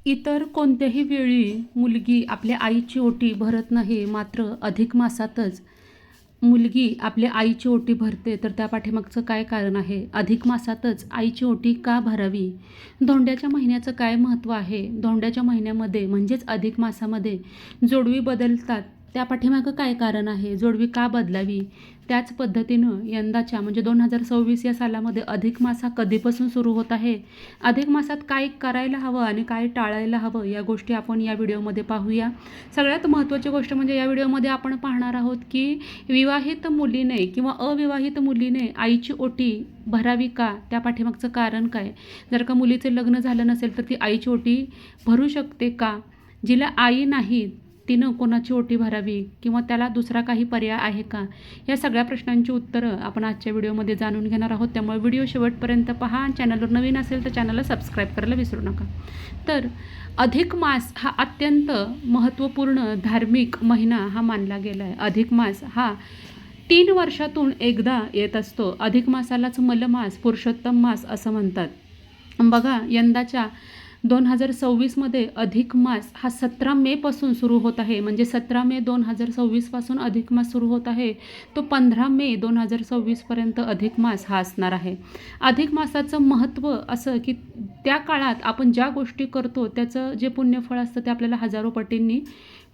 इतर कोणत्याही वेळी मुलगी आपल्या आईची ओटी भरत नाही, मात्र अधिक मासातच मुलगी आपल्या आईची ओटी भरते. तर त्या पाठीमागचं काय कारण आहे? अधिक मासातच आईची ओटी का भरावी? धोंड्याच्या महिन्याचं काय महत्त्व आहे? धोंड्याच्या महिन्यामध्ये म्हणजेच अधिक मासामध्ये जोडवी बदलतात. त्या पाठीमागं काय कारण आहे? जोडवी का बदलावी? त्याच पद्धतीनं यंदाच्या म्हणजे 2026 या सालामध्ये अधिक मास हा कधीपासून सुरू होत आहे? अधिक मासात काय करायला हवं आणि काय टाळायला हवं, या गोष्टी आपण या व्हिडिओमध्ये पाहूया. सगळ्यात महत्त्वाची गोष्ट म्हणजे या व्हिडिओमध्ये आपण पाहणार आहोत की विवाहित मुलीने किंवा अविवाहित मुलीने आईची ओटी भरावी का? त्या पाठीमागचं कारण काय? जर का मुलीचे लग्न झालं नसेल तर ती आईची ओटी भरू शकते का? जिला आई नाही तिनं कोणाची ओटी भरावी किंवा त्याला दुसरा काही पर्याय आहे का? या सगळ्या प्रश्नांची उत्तरं आपण आजच्या व्हिडिओमध्ये जाणून घेणार आहोत. त्यामुळे व्हिडिओ शेवटपर्यंत पहा. चॅनलवर नवीन असेल तर चॅनलला सबस्क्राईब करायला विसरू नका. तर अधिक मास हा अत्यंत महत्त्वपूर्ण धार्मिक महिना हा मानला गेला आहे. अधिक मास हा 3 वर्षातून एकदा येत असतो. अधिक मासालाच मलमास, पुरुषोत्तम मास असं म्हणतात. बघा, यंदाच्या 2026मध्ये अधिक मास हा 17 मेपासून सुरू होत आहे. म्हणजे 17 मे 2026 अधिक मास सुरू होत आहे. तो 15 मे 2026पर्यंत अधिक मास हा असणार आहे. अधिक मासाचं महत्त्व असं की त्या काळात आपण ज्या गोष्टी करतो त्याचं जे पुण्यफळ असतं ते आपल्याला हजारो पटींनी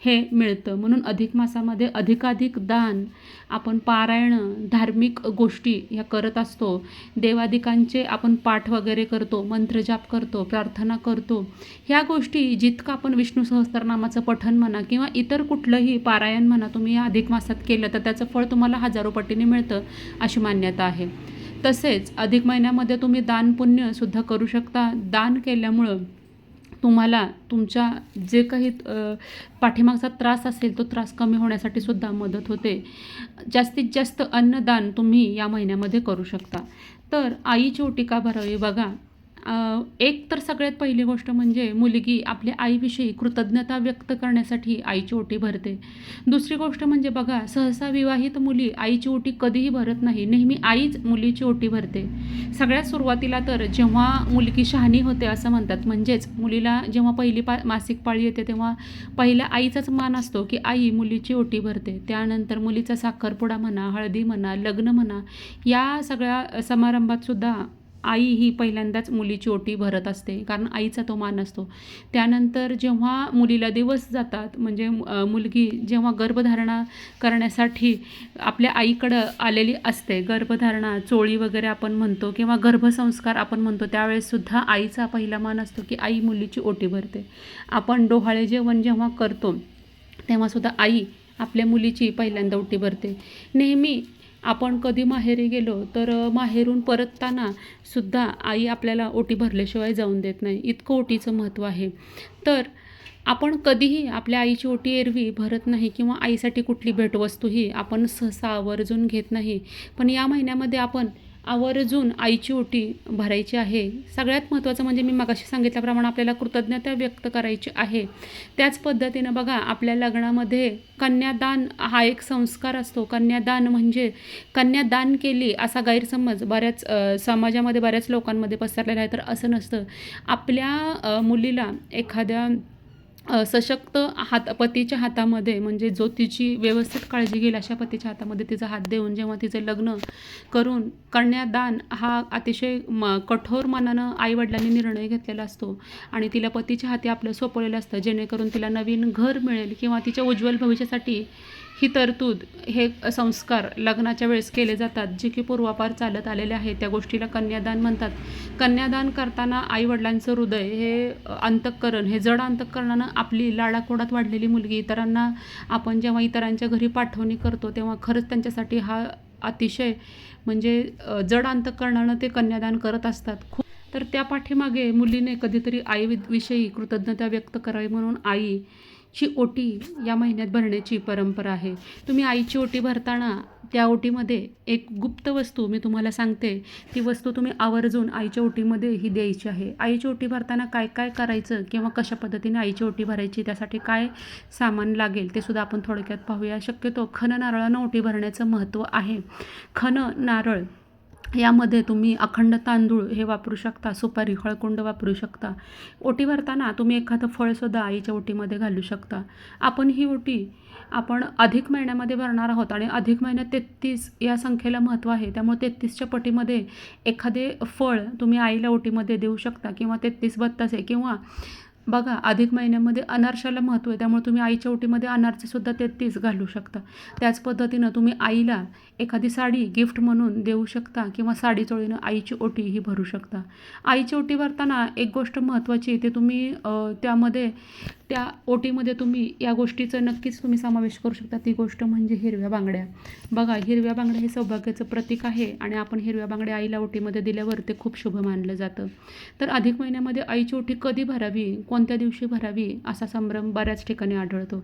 हे मिळतं. म्हणून अधिक मासामध्ये अधिकाधिक दान, आपण पारायणं, धार्मिक गोष्टी ह्या करत असतो. देवादिकांचे आपण पाठ वगैरे करतो, मंत्रजाप करतो, प्रार्थना करतो. ह्या गोष्टी जितकं आपण विष्णू सहस्त्रनामाचं पठण म्हणा किंवा इतर कुठलंही पारायण म्हणा तुम्ही या अधिक मासात केलं तर त्याचं फळ तुम्हाला हजारो पटीने मिळतं अशी मान्यता आहे. तसेच अधिक महिन्यामध्ये तुम्ही दान पुण्यसुद्धा करू शकता. दान केल्यामुळं तुम्हाला तुमच्या जे काही पाठीमागचा त्रास असेल तो त्रास कमी होण्यासाठी सुद्धा मदत होते. जास्तीत जास्त अन्नदान तुम्ही या महिन्यामध्ये करू शकता. तर आईची ओटी का भरावी? बघा, एक तर सगळ्यात पहिली गोष्ट म्हणजे मुलगी आपल्या आईविषयी कृतज्ञता व्यक्त करण्यासाठी आईची ओटी भरते. दुसरी गोष्ट म्हणजे बघा, सहसा विवाहित मुली आईची ओटी कधीही भरत नाही. नेहमी आईच मुलीची ओटी भरते. सगळ्यात सुरुवातीला तर जेव्हा मुलगी शहाणी होते असं म्हणतात, म्हणजेच मुलीला जेव्हा पहिली मासिक पाळी येते तेव्हा पहिल्या आईचाच मान असतो की आई मुलीची ओटी भरते. त्यानंतर मुलीचा साखरपुडा म्हणा, हळदी म्हणा, लग्न म्हणा, या सगळ्या समारंभातसुद्धा आई ही पहिल्यांदाच मुलीची ओटी भरत असते, कारण आईचा तो मान असतो. त्यानंतर जेव्हा मुलीला दिवस जातात म्हणजे मुलगी जेव्हा गर्भधारणा करण्यासाठी आपल्या आईकडं आलेली असते, गर्भधारणा, चोळी वगैरे आपण म्हणतो किंवा गर्भसंस्कार आपण म्हणतो, त्यावेळेससुद्धा आईचा पहिला मान असतो की आई मुलीची ओटी भरते. आपण डोहाळे जेवण जेव्हा करतो तेव्हासुद्धा आई आपल्या मुलीची पहिल्यांदा ओटी भरते. नेहमी आपण कधी माहेरी गेलो तर माहेरून परतताना सुद्धा आई आपल्याला ओटी भरल्याशिवाय जाऊन देत नाही. इतकं ओटीचं महत्त्व आहे. तर आपण कधीही आपल्या आईची ओटी एरवी भरत नाही किंवा आईसाठी कुठली भेटवस्तूही आपण सहसा आवर्जून घेत नाही. पण या महिन्यामध्ये आपण आवर्जून आईची ओटी भरायची आहे. सगळ्यात महत्त्वाचं म्हणजे मी मगाशी सांगितल्याप्रमाणे आपल्याला कृतज्ञता व्यक्त करायची आहे. त्याच पद्धतीनं बघा, आपल्या लग्नामध्ये कन्यादान हा एक संस्कार असतो. कन्यादान म्हणजे कन्यादान केली असा गैरसमज बऱ्याच समाजामध्ये बऱ्याच लोकांमध्ये पसरलेला आहे. तर असं नसतं. आपल्या मुलीला एखाद्या सशक्त पतीच्या हातामध्ये, म्हणजे जो तिची व्यवस्थित काळजी घेईल अशा पतीच्या हातामध्ये तिचा हात देऊन जेव्हा तिचं लग्न करून कन्यादान हा अतिशय कठोर मनानं आईवडिलांनी निर्णय घेतलेला असतो आणि तिला पतीच्या हाती आपलं सोपवलेलं असतं, जेणेकरून तिला नवीन घर मिळेल किंवा तिच्या उज्ज्वल भविष्यासाठी ही तरतूद, हे संस्कार लग्नाच्या वेळेस केले जातात, जे की पूर्वापार चालत आलेले आहे. त्या गोष्टीला कन्यादान म्हणतात. कन्यादान करताना आईवडिलांचं हृदय हे अंतःकरण, हे जड अंतःकरणानं आपली लाडाकोडात वाढलेली मुलगी इतरांना आपण जेव्हा इतरांच्या घरी पाठवणी करतो तेव्हा खरंच त्यांच्यासाठी हा अतिशय म्हणजे जड अंतःकरणानं ते कन्यादान करत असतात. तर त्या पाठीमागे मुलीने कधीतरी आईविषयी कृतज्ञता व्यक्त करावी म्हणून आईची ओटी या महिन्यात भरण्याची परंपरा आहे. तुम्ही आईची ओटी भरताना त्या ओटीमध्ये एक गुप्त वस्तू मी तुम्हाला सांगते, ती वस्तू तुम्ही आवर्जून आईच्या ओटीमध्ये ही द्यायची आहे. आईची ओटी भरताना काय काय करायचं किंवा कशा पद्धतीने आईची ओटी भरायची, त्यासाठी काय सामान लागेल ते सुद्धा आपण थोडक्यात पाहूया. शक्यतो खण नारळानं ओटी भरण्याचं महत्त्व आहे. खण नारळ यामध्ये तुम्ही अखंड तांदूळ हे वापरू शकता, सुपारी, हळकुंड वापरू शकता. ओटी भरताना तुम्ही एखादं फळसुद्धा आईच्या ओटीमध्ये घालू शकता. आपण ही ओटी अधिक महिन्यामध्ये भरणार आहोत आणि अधिक महिन्यात 33 या संख्येला महत्त्व आहे. त्यामुळे 33च्या पटीमध्ये एखादे फळ तुम्ही आईला ओटीमध्ये देऊ शकता किंवा 33 बत्तासे किंवा बघा अधिक महिन्यामध्ये अनारशाला महत्त्व आहे. त्यामुळे तुम्ही आईच्या ओटीमध्ये अनारसेसुद्धा 33 घालू शकता. त्याच पद्धतीनं तुम्ही आईला एखादी साडी गिफ्ट म्हणून देऊ शकता किंवा साडी चोळीनं आईची ओटी ही भरू शकता. आईची ओटी भरताना एक गोष्ट महत्त्वाची ते तुम्ही त्यामध्ये त्या ओटीमध्ये तुम्ही या गोष्टीचं नक्कीच तुम्ही समावेश करू शकता. ती गोष्ट म्हणजे हिरव्या बांगड्या. बघा हिरव्या बांगड्या हे सौभाग्याचं प्रतीक आहे आणि आपण हिरव्या बांगड्या आईला ओटीमध्ये दिल्यावर ते खूप शुभ मानलं जातं. तर अधिक महिन्यामध्ये आईची ओटी कधी भरावी, कोणत्या दिवशी भरावी असा संभ्रम बऱ्याच ठिकाणी आढळतो.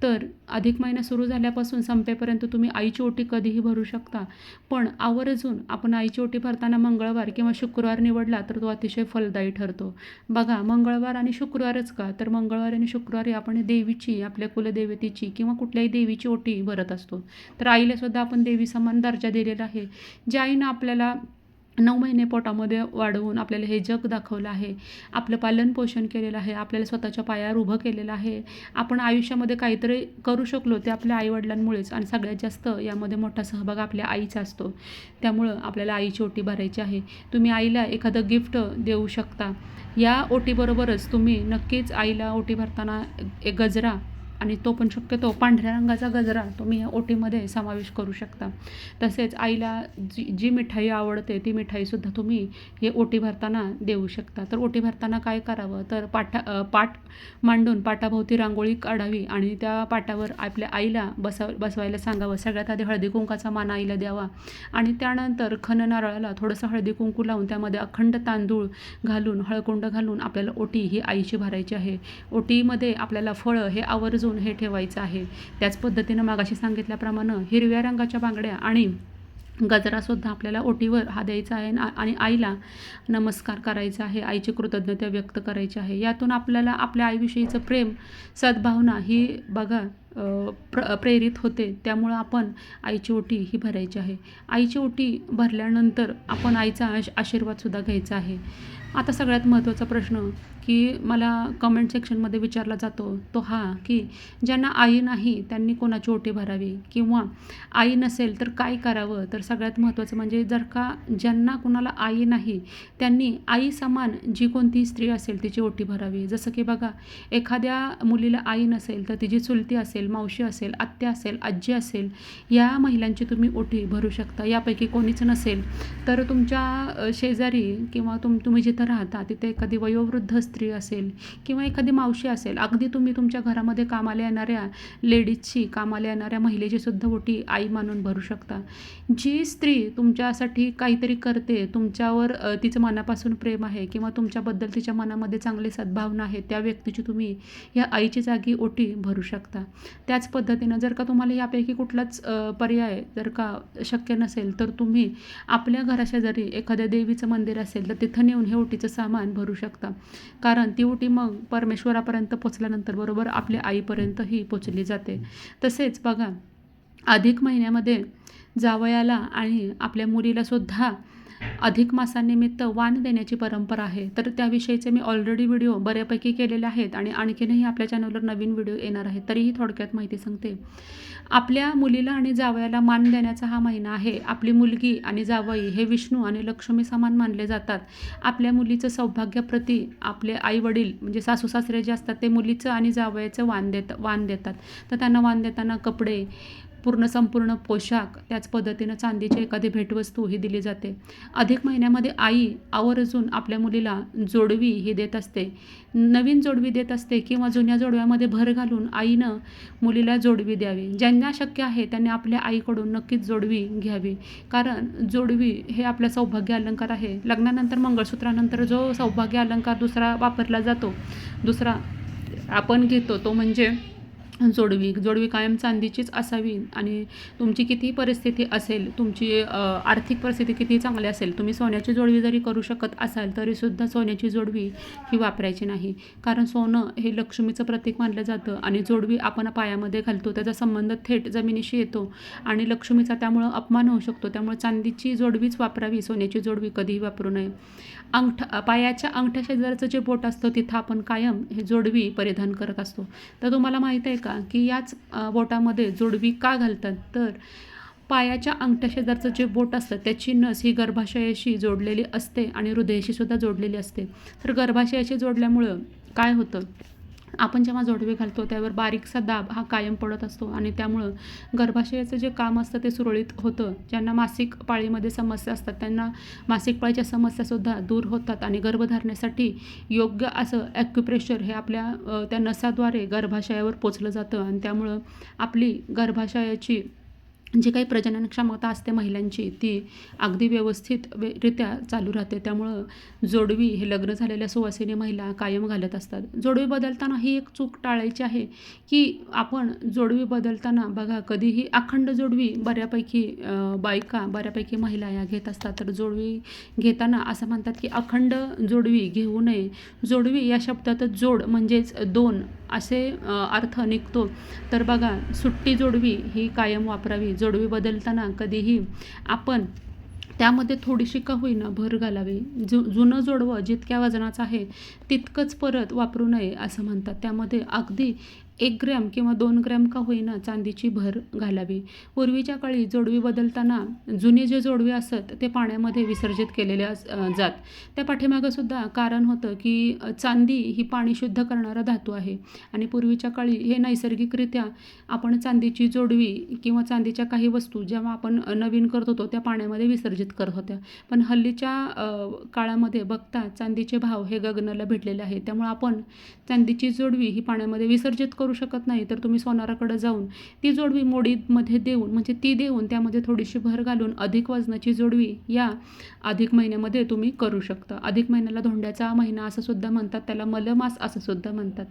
तर अधिक महिना सुरू झाल्यापासून संपेपर्यंत तुम्ही आईची ओटी कधीही भरू शकता. पण आवर्जून आपण आईची ओटी भरताना मंगळवार किंवा शुक्रवार निवडला तर तो अतिशय फलदायी ठरतो. बघा मंगळवार आणि शुक्रवारच का, तर मंगळवार आणि शुक्रवारी आपण देवीची, आपल्या कुलदेवतेची किंवा कुठल्याही देवीची ओटी भरत असतो. तर आईला सुद्धा आपण देवी समान दर्जा दिलेला आहे. ज्या आईनं आपल्याला 9 महिने पोटामध्ये वाढवून आपल्याला हे जग दाखवलं आहे, आपलं पालनपोषण केलेलं आहे, आपल्याला स्वतःच्या पायावर उभं केलेलं आहे. आपण आयुष्यामध्ये काहीतरी करू शकलो ते आपल्या आईवडिलांमुळेच आणि सगळ्यात जास्त यामध्ये मोठा सहभाग आपल्या आईचा असतो. त्यामुळं आपल्याला आईची ओटी भरायची आहे. तुम्ही आईला एखादं गिफ्ट देऊ शकता. या ओटीबरोबरच तुम्ही नक्कीच आईला ओटी भरताना एक गजरा आणि तो पण शक्यतो पांढऱ्या रंगाचा गजरा तुम्ही या ओटीमध्ये समावेश करू शकता. तसेच आईला जी मिठाई आवडते ती मिठाईसुद्धा तुम्ही हे ओटी भरताना देऊ शकता. तर ओटी भरताना काय करावं, तर पाट मांडून पाटाभोवती रांगोळी काढावी आणि त्या पाटावर आपल्या आईला बसवायला सांगावं. सगळ्यात आधी हळदी कुंकाचा मान आईला द्यावा आणि त्यानंतर खण नारळाला थोडंसं हळदी कुंकू लावून त्यामध्ये अखंड तांदूळ घालून, हळकुंड घालून आपल्याला ओटी ही आईची भरायची आहे. ओटीमध्ये आपल्याला फळं हे आवर्जून हे ठेवायचं आहे. त्याच पद्धतीनं मागाशी सांगितल्याप्रमाणे हिरव्या रंगाच्या बांगड्या आणि गजरासुद्धा आपल्याला ओटीवर हा द्यायचा आहे आणि आईला नमस्कार करायचा आहे, आईची कृतज्ञता व्यक्त करायची आहे. यातून आपल्याला आपल्या आईविषयीचं प्रेम, सद्भावना ही बघा प्रेरित होते. त्यामुळं आपण आईची ओटी ही भरायची आहे. आईची ओटी भरल्यानंतर आपण आईचा आशीर्वादसुद्धा घ्यायचा आहे. आता सगळ्यात महत्त्वाचा प्रश्न की मला कमेंट सेक्शनमध्ये विचारला जातो तो हा की ज्यांना आई नाही त्यांनी कोणाची ओटी भरावी किंवा आई नसेल तर काय करावं. तर सगळ्यात महत्त्वाचं म्हणजे जर का ज्यांना कुणाला आई नाही त्यांनी आई समान जी कोणती स्त्री असेल तिची ओटी भरावी. जसं की बघा एखाद्या मुलीला आई नसेल तर तिची चुलती असेल, मावशी असेल, आत्या असेल, आजी असेल, या महिलांची तुम्ही ओटी भरू शकता. यापैकी कोणीच नसेल तर तुमच्या शेजारी किंवा तुम्ही जिथं राहता तिथे एखादी वयोवृद्ध स्त्री असेल किंवा एखादी मावशी असेल, अगदी तुम्ही तुमच्या घरामध्ये कामाला येणाऱ्या लेडीजची, कामाला येणाऱ्या महिलेची सुद्धा ओटी आई मानून भरू शकता. जी स्त्री तुमच्यासाठी काहीतरी करते, तुमच्यावर तिचं मनापासून प्रेम आहे किंवा तुमच्याबद्दल तिच्या मनामध्ये चांगली सद्भावना आहे, त्या व्यक्तीची तुम्ही या आईची जागी ओटी भरू शकता. त्याच पद्धतीनं जर का तुम्हाला यापैकी कुठलाच पर्याय जर का शक्य नसेल तर तुम्ही आपल्या घराशेजारी एखाद्या देवीचं मंदिर असेल तर तिथं नेऊन हे ओटीचं सामान भरू शकता. कारण ती ओटी मग परमेश्वरापर्यंत पोचल्यानंतर बरोबर आपल्या आईपर्यंतही पोचली जाते. तसेच बघा अधिक महिन्यामध्ये जावयाला आणि आपल्या मुलीलासुद्धा अधिक मासानिमित्त वाण देण्याची परंपरा आहे. तर त्याविषयीचे मी ऑलरेडी व्हिडिओ बऱ्यापैकी केलेले आहेत आणि आणखीनही आपल्या चॅनलवर नवीन व्हिडिओ येणार आहेत. तरीही थोडक्यात माहिती सांगते. आपल्या मुलीला आणि जावयाला मान देण्याचा हा महिना आहे. आपली मुलगी आणि जावई हे विष्णू आणि लक्ष्मी समान मानले जातात. आपल्या मुलीचं सौभाग्याप्रती आपले आईवडील म्हणजे सासू सासरे जे असतात ते मुलीचं आणि जावयाचं वाण देतात. तर त्यांना वाण देताना कपडे, संपूर्ण पोशाख, त्याच पद्धतीनं चांदीची एखादी भेटवस्तू ही दिली जाते. अधिक महिन्यामध्ये आई आवर्जून आपल्या मुलीला जोडवी ही देत असते, नवीन जोडवी देत असते किंवा जुन्या जोडव्यामध्ये भर घालून आईनं मुलीला जोडवी द्यावी. ज्यांना शक्य आहे त्यांनी आपल्या आईकडून नक्कीच जोडवी घ्यावी. कारण जोडवी हे आपला सौभाग्य अलंकार आहे. लग्नानंतर मंगळसूत्रानंतर जो सौभाग्य अलंकार दुसरा वापरला जातो, दुसरा आपण घेतो तो म्हणजे जोडवी कायम चांदीचीच असावी आणि तुमची कितीही परिस्थिती असेल, तुमची आर्थिक परिस्थिती कितीही चांगली असेल, तुम्ही सोन्याची जोडवी जरी करू शकत असाल तरीसुद्धा सोन्याची जोडवी ही वापरायची नाही. कारण सोनं हे लक्ष्मीचं प्रतीक मानलं जातं आणि जोडवी आपण पायामध्ये घालतो त्याचा संबंध थेट जमिनीशी येतो आणि लक्ष्मीचा त्यामुळं अपमान होऊ शकतो. त्यामुळे चांदीची जोडवीच वापरावी, सोन्याची जोडवी कधीही वापरू नये. पायाच्या अंगठ्या शेजारचं जे बोट असतं तिथं आपण कायम हे जोडवी परिधान करत असतो. तर तुम्हाला माहीत आहे का की याच बोटामध्ये जोडवी का घालतात? तर पायाच्या अंगठ्या शेजारचं जे बोट असतं त्याची नस ही गर्भाशयाशी जोडलेली असते आणि हृदयाशी सुद्धा जोडलेली असते. तर गर्भाशयाशी जोडल्यामुळं काय होतं, आपण जेव्हा जोडवे घालतो त्यावर बारीकसा दाब हा कायम पडत असतो आणि त्यामुळं गर्भाशयाचं जे काम असतं ते सुरळीत होतं. ज्यांना मासिक पाळीमध्ये समस्या असतात त्यांना मासिक पाळीच्या समस्यासुद्धा दूर होतात आणि गर्भधारणेसाठी योग्य असं ॲक्युप्रेशर हे आपल्या त्या नसाद्वारे गर्भाशयावर पोचलं जातं आणि त्यामुळं आपली गर्भाशयाची जी काही प्रजनन क्षमता असते महिलांची ती अगदी व्यवस्थित रित्या चालू राहते. त्यामुळं जोडवी हे लग्न झालेल्या सुवासिनी महिला कायम घालत असतात. जोडवी बदलताना ही एक चूक टाळायची आहे की आपण जोडवी बदलताना बघा कधीही अखंड जोडवी बऱ्यापैकी बऱ्यापैकी महिला या घेत असतात. तर जोडवी घेताना असं म्हणतात की अखंड जोडवी घेऊ नये. जोडवी या शब्दातच जोड म्हणजेच दोन असे अर्थ निघतो. तर बघा सुट्टी जोडवी ही कायम वापरावी. जोडवी बदलताना कधीही आपण त्यामध्ये थोडीशी का होईना भर घालावी. जुनं जोडवं जितक्या वजनाचं आहे तितकंच परत वापरू नये असं म्हणतात. त्यामध्ये अगदी 1 ग्रॅम किंवा 2 ग्रॅम का होईना चांदीची भर घालावी. पूर्वीच्या काळी जोडवी बदलताना जुने जे जोडवे असत ते पाण्यामध्ये विसर्जित केलेले जात. त्या पाठीमागंसुद्धा कारण होतं की चांदी ही पाणी शुद्ध करणारा धातू आहे आणि पूर्वीच्या काळी हे नैसर्गिकरित्या आपण चांदीची जोडवी किंवा चांदीच्या काही वस्तू जेव्हा आपण नवीन करत होतो त्या पाण्यामध्ये विसर्जित करत होत्या. पण हल्लीच्या काळामध्ये बघता चांदीचे भाव हे गगनाला भिडलेले आहेत. त्यामुळे आपण चांदीची जोडवी ही पाण्यामध्ये विसर्जित करू शकत नाही. तर तुम्ही सोनाराकडे जाऊन ती जोडवी मोडीमध्ये देऊन म्हणजे ती देऊन त्यामध्ये थोडीशी भर घालून अधिक वजनाची जोडवी या अधिक महिन्यामध्ये तुम्ही करू शकता. अधिक महिन्याला धोंड्याचा महिना असं सुद्धा म्हणतात, त्याला मलमास असं सुद्धा म्हणतात.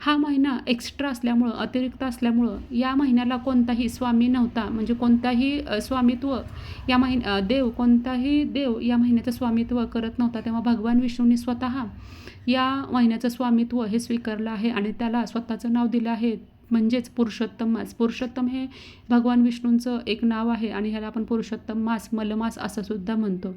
हा महिना एक्स्ट्रा असल्यामुळं अतिरिक्त असल्यामुळं या महिन्याला कोणताही स्वामी नव्हता म्हणजे कोणताही स्वामित्व कोणताही देव या महिन्याचं स्वामित्व करत नव्हता. तेव्हा भगवान विष्णूंनी स्वतः या महिन्याचं स्वामित्व हे स्वीकारलं आहे आणि त्याला स्वतःचं नाव दिलं आहे म्हणजेच पुरुषोत्तम मास. पुरुषोत्तम हे भगवान विष्णूंचं एक नाव आहे आणि ह्याला आपण पुरुषोत्तम मास मलमास असं सुद्धा म्हणतो.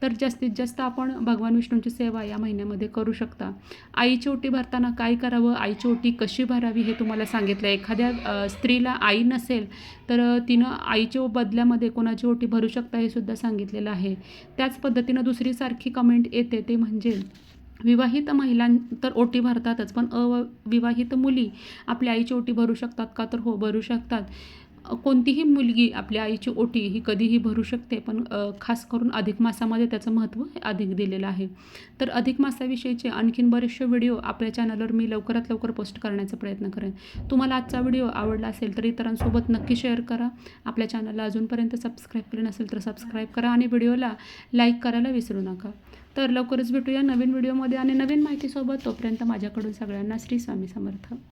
तर जास्तीत जास्त आपण भगवान विष्णूंची सेवा या महिन्यामध्ये करू शकता. आईची ओटी भरताना काय करावं, आईची ओटी कशी भरावी हे तुम्हाला सांगितलं. एखाद्या स्त्रीला आई नसेल तर तिनं आईच्या बदल्यामध्ये कोणाची ओटी भरू शकता हे सुद्धा सांगितलेलं आहे. त्याच पद्धतीनं दुसरी सारखी कमेंट येते ते म्हणजे विवाहित महिलां तर ओटी भरतातच पण अविवाहित मुली आपल्या आईची ओटी भरू शकतात का? तर हो भरू शकतात. कोणतीही मुलगी आपल्या आईची ओटी ही कधीही भरू शकते पण खास करून अधिक मासामध्ये त्याचं महत्त्व अधिक दिलेलं आहे. तर अधिक मासाविषयीचे आणखीन बरेचसे व्हिडिओ आपल्या चॅनलवर मी लवकरात लवकर पोस्ट करण्याचा प्रयत्न करेन. तुम्हाला आजचा व्हिडिओ आवडला असेल तर इतरांसोबत नक्की शेअर करा. आपल्या चॅनलला अजूनपर्यंत सबस्क्राईब केलं नसेल तर सबस्क्राईब करा आणि व्हिडिओला लाईक करायला विसरू नका. तर लवकरच भेटूया नवीन व्हिडिओमध्ये आणि नवीन माहितीसोबत. तोपर्यंत माझ्याकडून सगळ्यांना श्री स्वामी समर्थ.